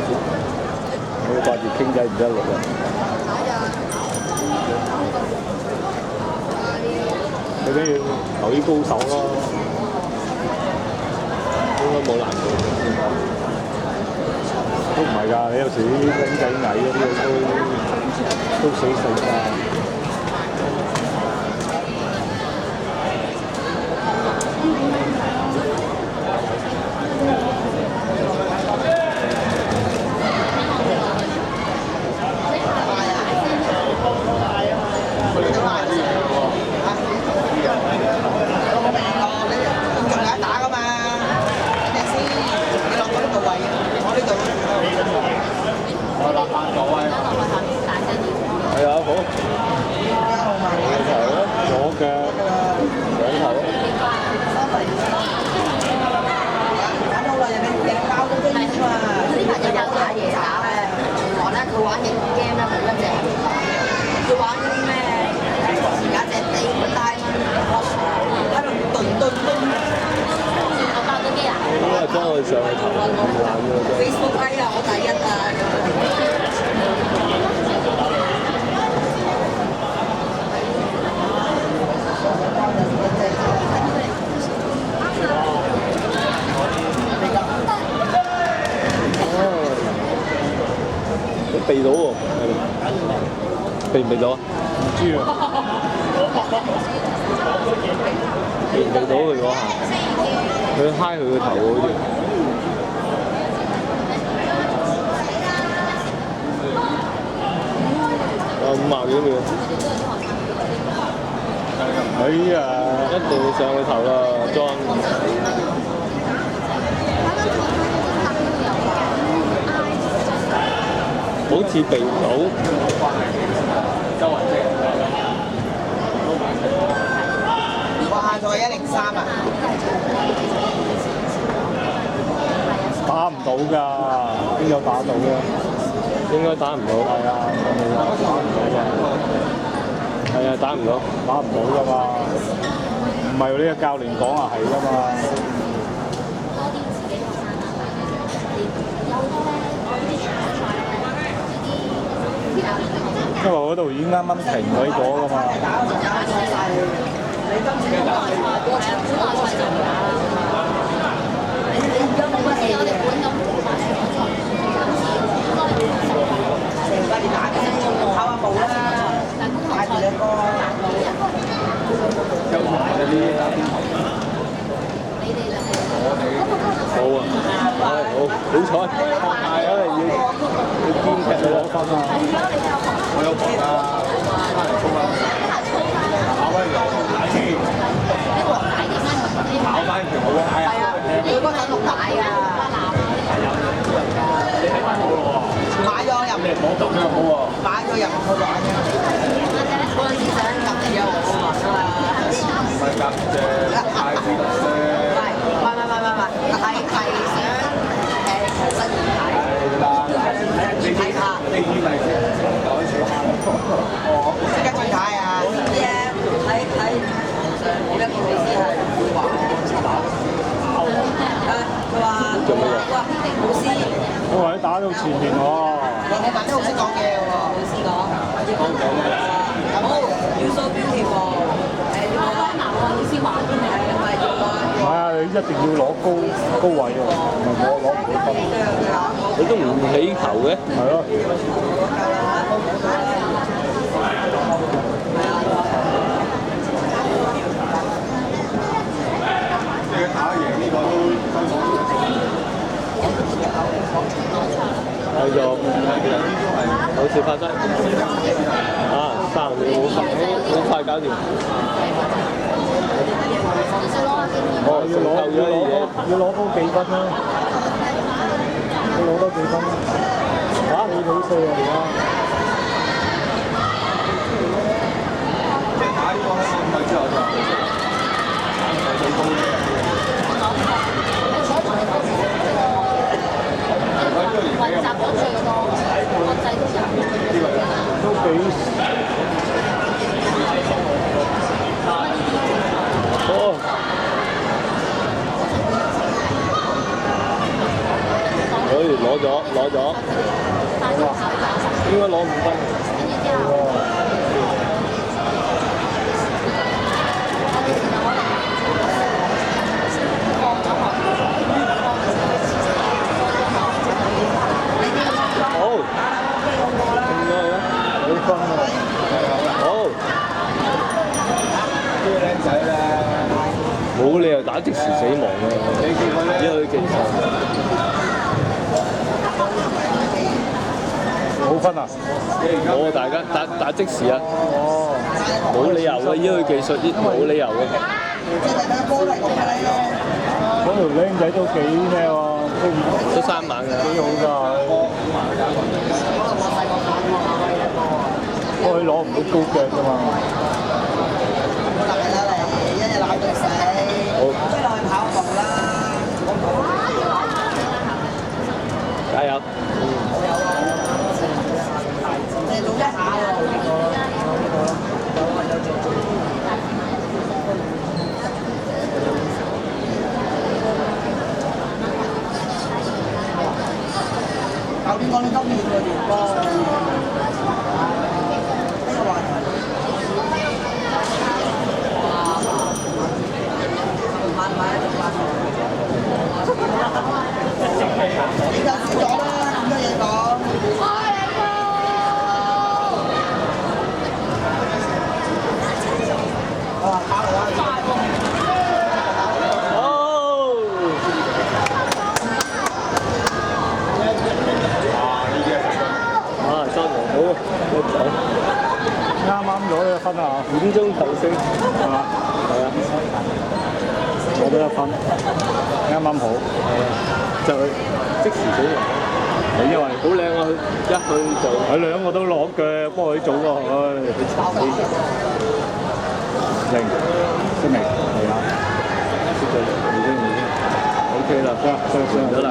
我掛住傾偈唔得錄啊！最緊要求啲高手咯，應該冇難度。都唔係㗎，你有時啲僆仔矮嗰啲都死㗎。係啊，好。左腳，兩頭。呢排就有打嘢打咧，我咧佢玩影 game 咧，冇一隻。佢玩啲咩？有隻地帶喺度我爆咗機啊！應該係將佢上去投籃嘅。 Facebook 啊，我第一啊！避到喎，避唔避到啊？唔知啊。避唔避到佢嗰下？佢揩佢個頭好似。50幾秒。哎呀！一定要上佢頭啦，John。好似避唔到，哇！仲係103啊！打唔到㗎，邊有打到嘅？應該打唔到。係啊，打唔到㗎。係啊，打唔到，打唔到㗎嘛。唔係呢個教練講啊，係㗎嘛。因為嗰度已經啱啱停鬼咗㗎嘛。跑下步啦，帶住兩個好啊，好彩，因為要堅持去攞分啊！我有搏啊，跑翻條跑翻條好啊！係啊，佢嗰陣6帶㗎。買咗入，買咗入去玩嘅。嗰陣時想撳住有我玩啊嘛。唔係夾啫，太子啫。唔係，係想新年睇。睇下。即刻轉睇啊！啲咧睇冇一個老師係會話佢話老師。我話你打到前面喎。我問啲老師講嘢喎，老師講。好，要 so beautiful。要我幫忙喎，老師話。係啊，你一定要攞高位喎，唔係攞唔到分。你都唔起球嘅。係咯。你打贏呢個都分數。繼續，好似發生啊，3秒好快搞掂。哦，要攞多幾分啦，要攞多幾分。嚇，你好4啊而家。即係打呢個喺網隊之後就最高嘅。混雜咗最多，國際都有。都幾。哦。攞咗。咗，應該攞5分。好，應該啦，幾分喎？好，呢個僆仔咧，冇理由打即時死亡嘅，只可以技術。冇分啊！冇啊！大家打即時啊！哦，冇理由嘅，依佢技術冇理由嘅。嗰條僆仔都幾咩喎？都3猛㗎，幾好㗎！不過佢攞唔到高腳㗎嘛。一日攬到死。好。即係落去跑步啦。加油！你做一下喎。後邊講你今年嘅年波，呢個話題。你就輸咗啦，咁多嘢講。啱啱攞咗1分啊！5中球星係嘛？係啊，攞咗1分，啱啱好。係啊，就即時死亡。因為好靚啊！佢一去就佢兩個都攞腳，不過佢早過佢。零，識未？係啊，識咗已經 OK 啦，得啦，